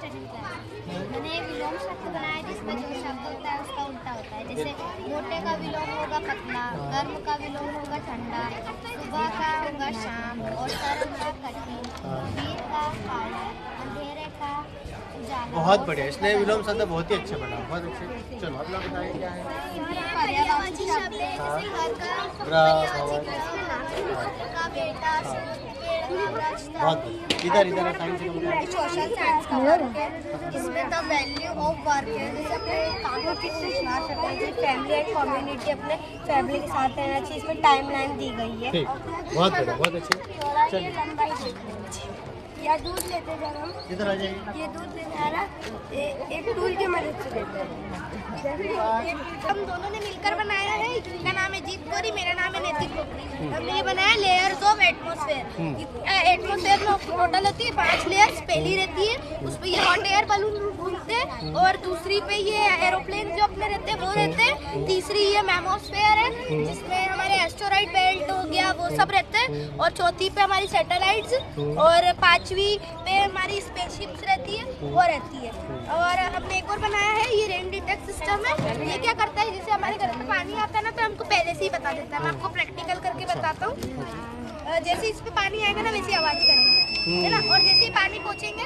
मैंने विलोम शब्द बनाया जिसमें जो शब्द होता है उसका उल्टा होता है। जैसे मोटे का विलोम होगा पतला, गर्म का विलोम होगा ठंडा, सुबह का होगा शाम और सरल का कठिन, वीर का काला, अंधेरे का उजाला। बहुत बढ़िया, इसलिए विलोम शब्द बहुत ही अच्छे बना, बहुत अच्छे। चलो अब लोग बताइए क्या है। पर्यायवाची शब्द है जैसे घर का बेटा, बहुत इधर इधर साइंस सोशल साइंस का वर्क है इसमें द वैल्यू ऑफ वर्क है। जैसे अपने कामों की सूचना सकते हैं, जैसे फैमिली एंड कम्युनिटी, अपने फैमिली के साथ रहना चाहिए। इसमें टाइमलाइन दी गई है। ठीक, बहुत बढ़िया, बहुत अच्छे। चलिए या दूध लेते जब हम इधर आ जाइए। ये दूध लेना है ना, एक टूल की मदद से लेते हैं। हम दोनों ने मिलकर बनाया है। इनका नाम है जीत गौरी, मेरा नाम है नैतिक पोखरी। हमने ये बनाया लेयर्स ऑफ एटमॉस्फेयर। एटमॉस्फेयर में टोटल होती है 5 लेयर्स। पहली रहती है उस पे ये हॉट एयर बलून घूमते हैं, और दूसरी पे ये एरोप्लेन जो अपने रहते हैं वो रहते हैं। तीसरी ये मैमोस्फेयर है जिसमें हमारे एस्टेरॉइड बेल्ट हो गया वो सब रहते हैं, और चौथी पे हमारी सैटेलाइट्स, और पांचवी पे हमारी स्पेसशिप्स रहती है वो रहती है। और हमने एक और बनाया है, ये रेन डिटेक्ट सिस्टम है। ये क्या करता है, जैसे हमारे घर में पानी आता है ना तो हमको पहले से ही बता देता है। मैं आपको प्रैक्टिकल करके बताता हूँ। जैसे इस पे पानी आएगा ना वैसे आवाज करेगा, है ना, और जैसे ही पानी पहुँचेंगे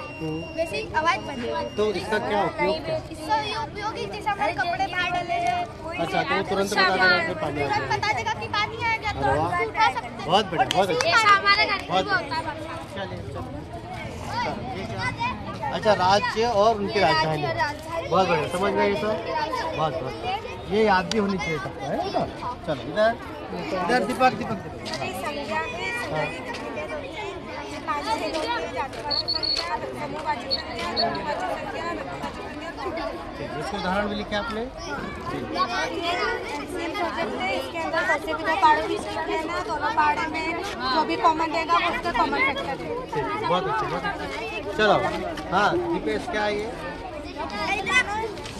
वैसे ही आवाज बनेगी। तो इसका क्या उपयोग है? इसका ये उपयोग है जैसे हमारे कपड़े बाहर डाले हैं, अच्छा, तो तुरंत बता देगा कि पानी आ तुरंत गया। बता देगा कि पानी आ गया, तो उठा सकते हैं। बहुत बढ़िया, बहुत अच्छा। हमारे घर में बहुत भी होता है। चलिए। अच्छा, राज्य और उनकी राजधानी, बहुत बढ़िया, समझ गए ये सब, बहुत बहुत। ये याद भी होनी चाहिए सबको, है ना। चलो इधर दीपक इसको उदाहरण भी लिखे आपने। इसके अंदर सबसे भी 2 पहाड़ों की संख्या है ना, दोनों पहाड़ों में जो भी कॉमन देगा वो उसका कॉमन फैक्टर है। बहुत अच्छे, बहुत अच्छे। चलो हाँ दीपेश, क्या है ये?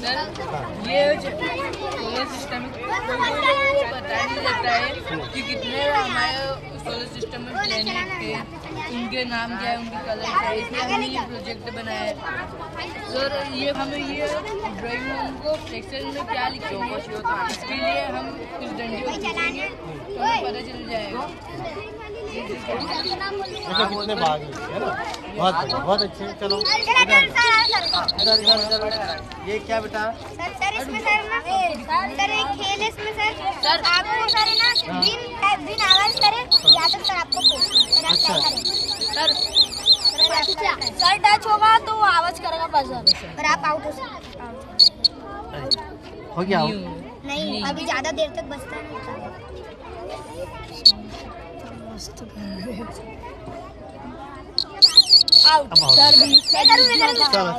ये सोलर सिस्टम पता नहीं लगता है कि कितने हमारे सोलर सिस्टम में प्लेनेट थे, उनके नाम क्या है, उनके कलर क्या है। इसलिए हमने ये प्रोजेक्ट बनाया है। सर ये हमें ये ड्राइंग में उनको फ्लेक्शन में क्या लिखेंगे इसके लिए हम कुछ डंडियों खींचेंगे तो हमें पता चल जाएगा। अच्छा, कितने भाग लिए, है ना, बहुत बढ़िया, बहुत अच्छे। चलो इधर ये क्या बेटा? सर इसमें सर ना सर एक खेल है इसमें सर आपको सर ना बिन आवाज करे या तो सर आपको पूछना अच्छा। सर टच होगा तो वो आवाज करेगा बजर, पर आप आउट हो सकते हो गया? नहीं, अभी ज्यादा देर तक बजता नहीं था। आउट सर भी चलो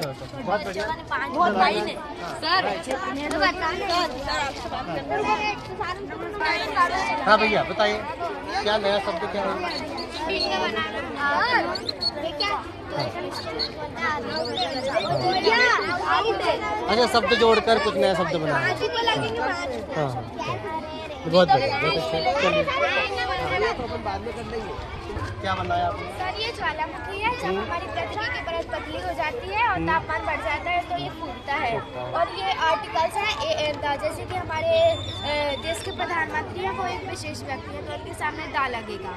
बहुत बढ़िया, बहुत भाई ने सर हाँ भैया बताइए क्या नया शब्द क्या है? अच्छा, शब्द जोड़कर कुछ नया शब्द बनाया। हाँ, बहुत बढ़िया, बहुत अच्छा। चलिए बाद में कर लेंगे। क्या बनाया आपने? सर ये ज्वालामुखी है, जब हमारी पृथ्वी की परत पतली हो जाती है और तापमान बढ़ जाता है तो ये फूटता है। और ये आर्टिकल्स हैं ए जैसे कि हमारे देश के प्रधानमंत्री हैं, वो एक विशेष व्यक्ति है तो उनके सामने दा लगेगा।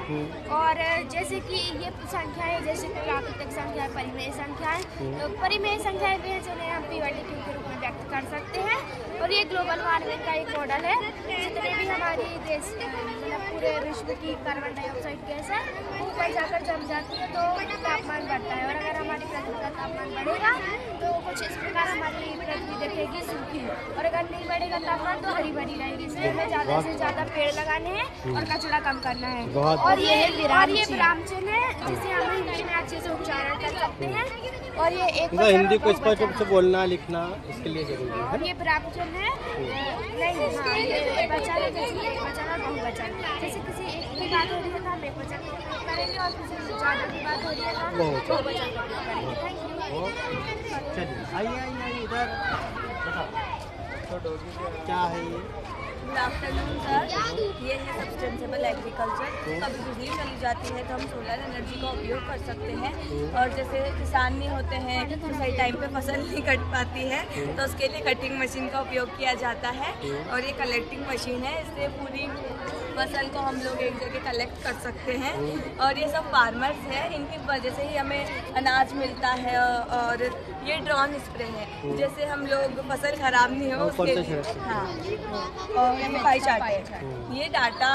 और जैसे कि ये संख्या है, जैसे प्राकृतिक संख्या है, परिमेय संख्या है। तो परिमेय संख्याएं भी हैं जिन्हें हम P/Q के रूप में व्यक्त कर सकते हैं। और ये ग्लोबल वार्मिंग का एक मॉडल है। जितने भी हमारी देश मतलब पूरे विश्व की कार्बन डाइऑक्साइड गैस है ऊपर जाकर जम जाती है तो तापमान बढ़ता है। और अगर हमारी पृथ्वी का तापमान बढ़ेगा तो कुछ इस प्रकार हमारी पृथ्वी दिखेगी सूखी, और अगर नहीं बढ़ेगा तापमान तो हरी भरी रहेगी। इसलिए हमें ज़्यादा से ज़्यादा पेड़ लगाने हैं और कचरा कम करना है। और ये विराम चिन्ह है जिसे हम हिंदी में अच्छे से उच्चारण कर सकते हैं। और ये एक हिंदी को स्पष्ट रूप से बोलना लिखना इसके लिए जरूरी है। और ये विराम है नहीं, हाँ ये बचाना चाहिए, बचाना बहुवचन। जैसे किसी एक की बात हो रही है तो हम एक वचन करेंगे, और किसी ज़्यादा की बात हो रही है तो बहुवचन करेंगे। Thank you. चलिए आइए इधर बताओ क्या है ये? Good afternoon sir. ये है सस्टेनेबल एग्रीकल्चर। कभी बिजली चली जाती है तो हम सोलर एनर्जी का उपयोग कर सकते हैं। और जैसे किसान नहीं होते हैं तो सही टाइम पे फसल नहीं कट पाती है तो उसके लिए कटिंग मशीन का उपयोग किया जाता है। और ये कलेक्टिंग मशीन है, इससे पूरी फसल को हम लोग एक जगह कलेक्ट कर सकते हैं। और ये सब फार्मर्स हैं, इनकी वजह से ही हमें अनाज मिलता है। और ये ड्रोन स्प्रे है, जैसे हम लोग फसल खराब नहीं हो उसके लिए। हाँ, और ये पाई चार्ट है, ये डाटा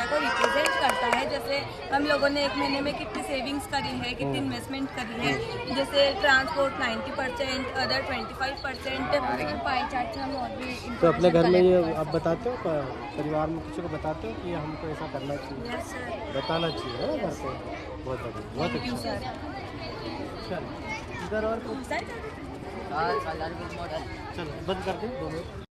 को रिप्रेजेंट करता है। जैसे हम लोगों ने एक महीने में कितनी सेविंग्स करी है, कितनी इन्वेस्टमेंट करी है। जैसे ट्रांसपोर्ट 90%, अदर 25%। पाई चार्ट से हम और भी तो अपने घर में ये आप बताते हो, परिवार में किसी को बताते हो कि हमको ऐसा करना चाहिए? Yes sir. बताना चाहिए ना घर पे। बहुत बढ़िया, बहुत थैंक यू अच्छा। सर। चलो इधर और कुछ, सर चलो बंद कर दे 2 मिनट।